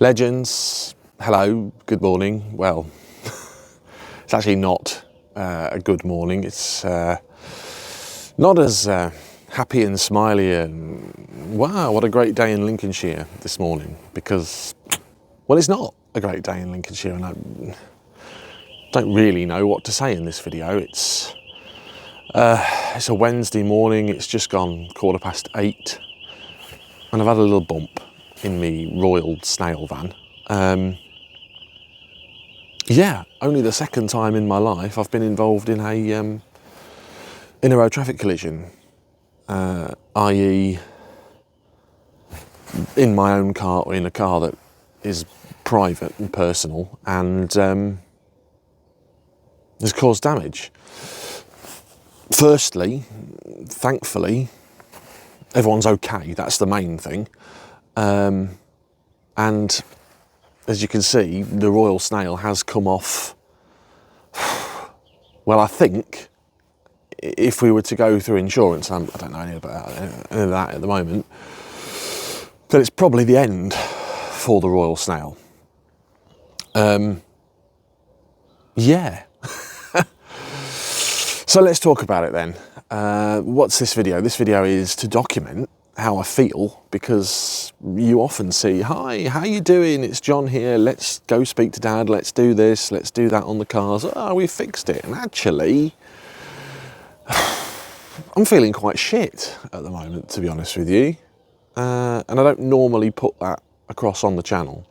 Legends, hello, good morning. Well, it's actually not a good morning. It's not as happy and smiley and wow, what a great day in Lincolnshire this morning, because, well, it's not a great day in Lincolnshire, and I don't really know what to say in this video. It's a Wednesday morning, it's just gone 8:15, and I've had a little bump in the Royal Snail van. Yeah, only the second time in my life I've been involved in a road traffic collision, i.e. in my own car or in a car that is private and personal, and has caused damage. Firstly, thankfully, everyone's okay, that's the main thing. And as you can see, the Royal Snail has come off, well, I think, if we were to go through insurance, I don't know any of that at the moment, that it's probably the end for the Royal Snail. Yeah. So let's talk about it then. What's this video? This video is to document how I feel, because you often see, hi, how you doing? It's John here. Let's go speak to Dad. Let's do this. Let's do that on the cars. Oh, we fixed it. And actually, I'm feeling quite shit at the moment, to be honest with you. And I don't normally put that across on the channel.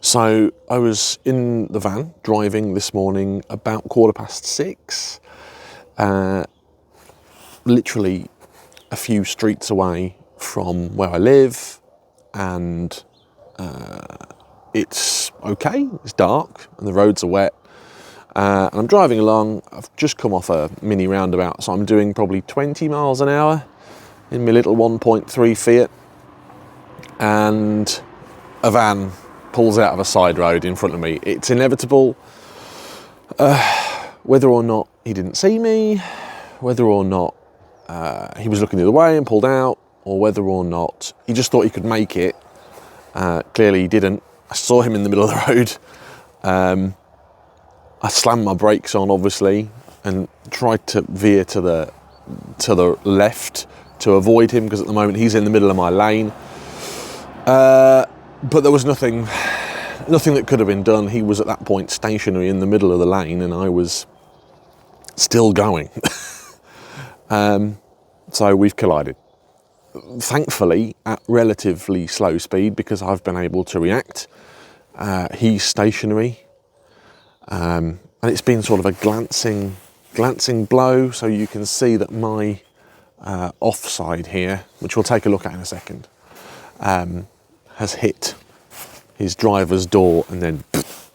So I was in the van driving this morning about 6:15, literally a few streets away from where I live, and it's okay, it's dark and the roads are wet, and I'm driving along. I've just come off a mini roundabout, so I'm doing probably 20 miles an hour in my little 1.3 Fiat, and a van pulls out of a side road in front of me. It's inevitable. Whether or not he didn't see me, whether or not he was looking the other way and pulled out, or whether or not he just thought he could make it. Clearly he didn't. I saw him in the middle of the road. I slammed my brakes on, obviously, and tried to veer to the left to avoid him, because at the moment he's in the middle of my lane. But there was nothing that could have been done. He was at that point stationary in the middle of the lane, and I was still going. So we've collided. Thankfully, at relatively slow speed, because I've been able to react. He's stationary, and it's been sort of a glancing blow. So you can see that my offside here, which we'll take a look at in a second, has hit his driver's door and then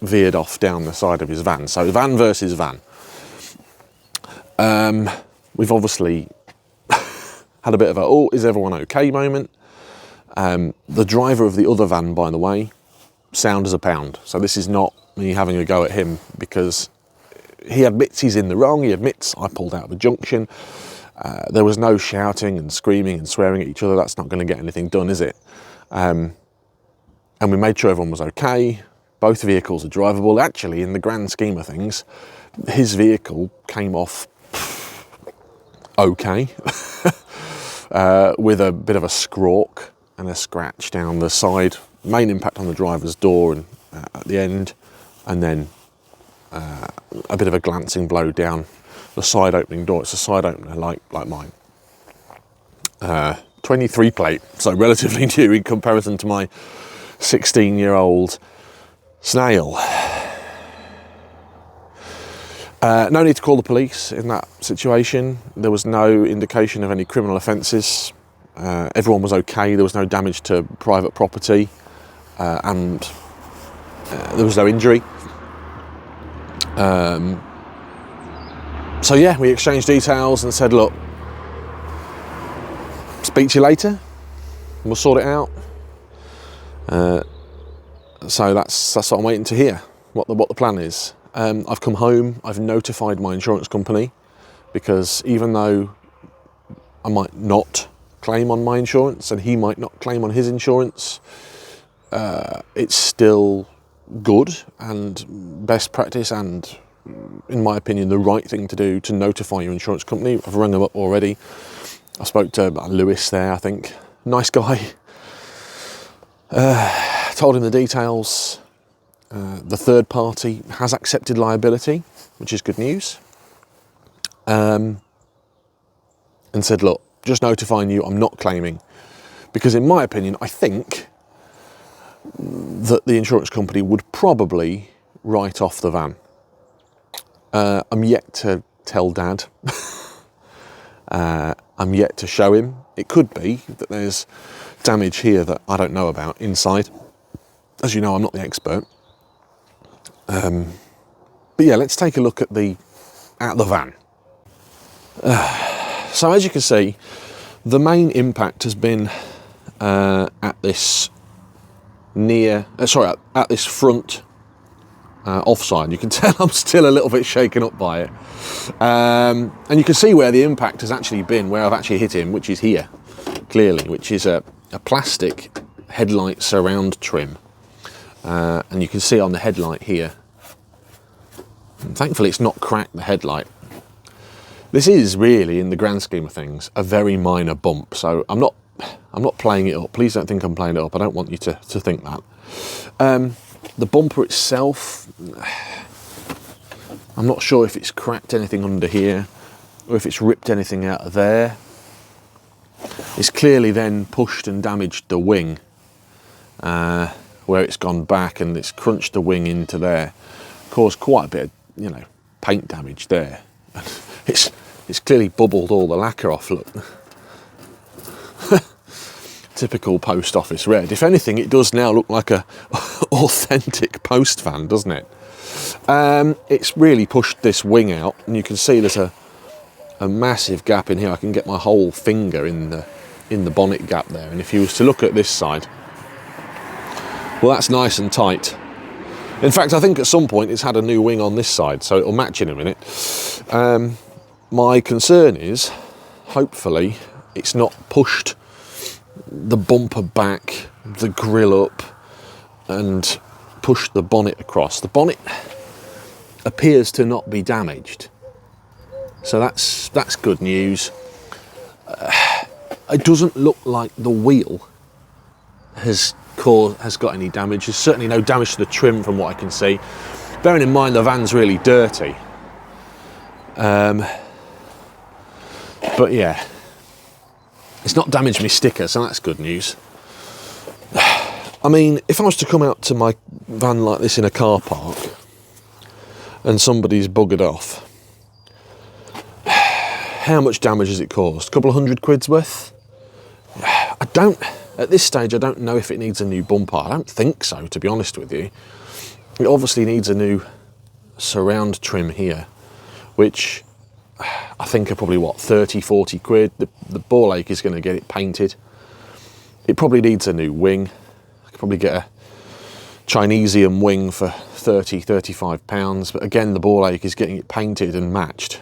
veered off down the side of his van. So van versus van. We've obviously had a bit of a, oh, is everyone okay moment. The driver of the other van, by the way, sound as a pound. So this is not me having a go at him, because he admits he's in the wrong. He admits I pulled out of a junction. There was no shouting and screaming and swearing at each other. That's not going to get anything done, is it? And we made sure everyone was okay. Both vehicles are drivable. Actually, in the grand scheme of things, his vehicle came off okay, with a bit of a squawk and a scratch down the side. Main impact on the driver's door and at the end, and then a bit of a glancing blow down the side opening door. It's a side opener like mine. 23 plate, so relatively new in comparison to my 16-year-old Snail. No need to call the police in that situation. There was no indication of any criminal offences. Everyone was okay. There was no damage to private property, and there was no injury. So yeah, we exchanged details and said, look, speak to you later, and we'll sort it out. So that's what I'm waiting to hear, what the plan is. I've come home, I've notified my insurance company, because even though I might not claim on my insurance and he might not claim on his insurance, it's still good and best practice, and in my opinion the right thing to do to notify your insurance company. I've rung them up already. I spoke to Lewis there, I think. Nice guy. Told him the details. The third party has accepted liability, which is good news. And said, look, just notifying you, I'm not claiming. Because in my opinion, I think that the insurance company would probably write off the van. I'm yet to tell Dad. I'm yet to show him. It could be that there's damage here that I don't know about inside. As you know, I'm not the expert. But yeah, let's take a look at the van. So as you can see, the main impact has been at this front offside. You can tell I'm still a little bit shaken up by it. And you can see where the impact has actually been, where I've actually hit him, which is here, clearly, which is a plastic headlight surround trim. And you can see on the headlight here, and thankfully it's not cracked the headlight. This is really, in the grand scheme of things, a very minor bump, so I'm not playing it up. Please don't think I'm playing it up. I don't want you to think that. The bumper itself, I'm not sure if it's cracked anything under here or if it's ripped anything out of there. It's clearly then pushed and damaged the wing where it's gone back, and it's crunched the wing into there. Caused quite a bit of, paint damage there. It's clearly bubbled all the lacquer off, look. Typical post office red. If anything, it does now look like a authentic post van, doesn't it? It's really pushed this wing out, and you can see there's a massive gap in here. I can get my whole finger in the bonnet gap there, and if you was to look at this side, well, that's nice and tight. In fact, I think at some point it's had a new wing on this side, so it'll match in a minute. My concern is, hopefully, it's not pushed the bumper back, the grille up, and pushed the bonnet across. The bonnet appears to not be damaged, so that's good news. It doesn't look like the wheel has got any damage. There's certainly no damage to the trim from what I can see. Bearing in mind the van's really dirty. But yeah, it's not damaged me sticker, so that's good news. I mean, if I was to come out to my van like this in a car park and somebody's buggered off, how much damage has it caused? A couple of £100 worth? At this stage, I don't know if it needs a new bumper. I don't think so, to be honest with you. It obviously needs a new surround trim here, which I think are probably, what, 30, 40 quid. The ball ache is going to get it painted. It probably needs a new wing. I could probably get a Chinesium wing for 30, 35 pounds. But again, the ball ache is getting it painted and matched.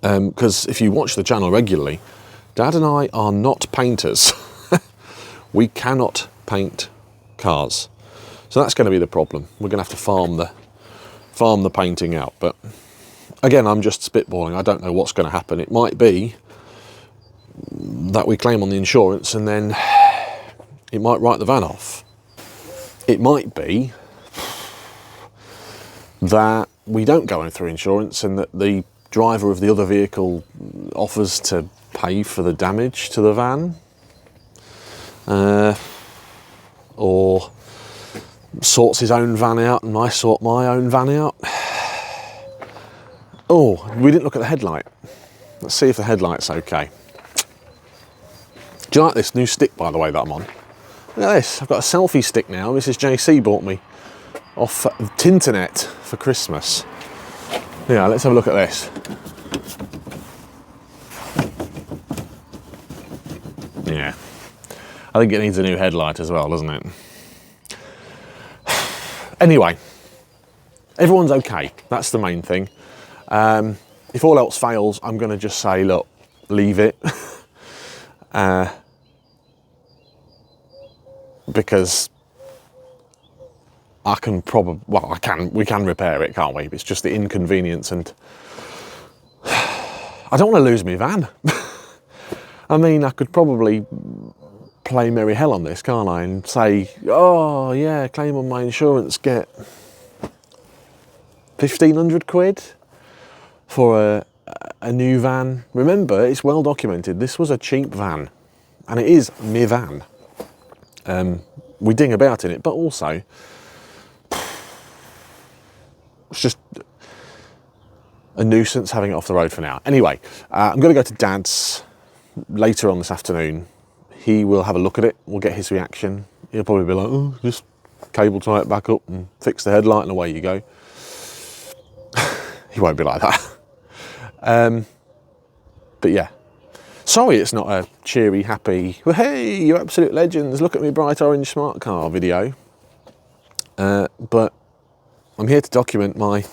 Because if you watch the channel regularly, Dad and I are not painters. We cannot paint cars. So that's going to be the problem. We're going to have to farm the painting out. But again, I'm just spitballing. I don't know what's going to happen. It might be that we claim on the insurance and then it might write the van off. It might be that we don't go in through insurance and that the driver of the other vehicle offers to pay for the damage to the van. Or sorts his own van out and I sort my own van out. Oh, we didn't look at the headlight. Let's see if the headlight's okay. Do you like this new stick, by the way, that I'm on? Look at this, I've got a selfie stick now. Mrs. JC bought me off Tinternet for Christmas. Yeah, let's have a look at this. Yeah. I think it needs a new headlight as well, doesn't it? Anyway, everyone's okay. That's the main thing. If all else fails, I'm going to just say, look, leave it. because I can probably, well, we can repair it, can't we? It's just the inconvenience, and I don't want to lose my van. I mean, I could probably play merry hell on this, can't I? And say, oh yeah, claim on my insurance, get 1,500 quid for a new van. Remember, it's well documented, this was a cheap van, and it is my van. We ding about in it, but also it's just a nuisance having it off the road for now. Anyway, I'm going to go to Dad's later on this afternoon. He will have a look at it, we'll get his reaction. He'll probably be like, oh, just cable tie it back up and fix the headlight and away you go. He won't be like that. But yeah, sorry it's not a cheery, happy, well, hey, you're absolute legends, look at me bright orange smart car video. But I'm here to document my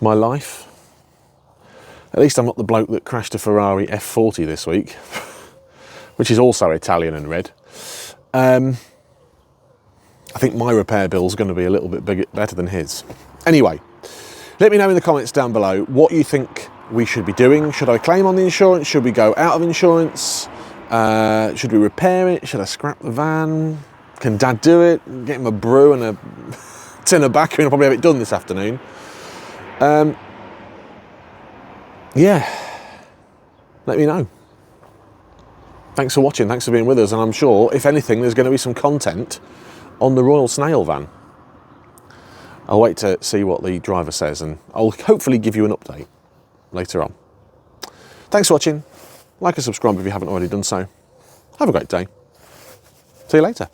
life. At least I'm not the bloke that crashed a Ferrari F40 this week, which is also Italian and red. I think my repair bill is going to be a little bit better than his. Anyway, let me know in the comments down below what you think we should be doing. Should I claim on the insurance? Should we go out of insurance? Should we repair it? Should I scrap the van? Can Dad do it? Get him a brew and a tin of bacca, and I'll probably have it done this afternoon. Yeah, let me know. Thanks for watching, thanks for being with us, and I'm sure, if anything, there's going to be some content on the Royal Snail van. I'll wait to see what the driver says, and I'll hopefully give you an update later on. Thanks for watching. Like and subscribe if you haven't already done so. Have a great day. See you later.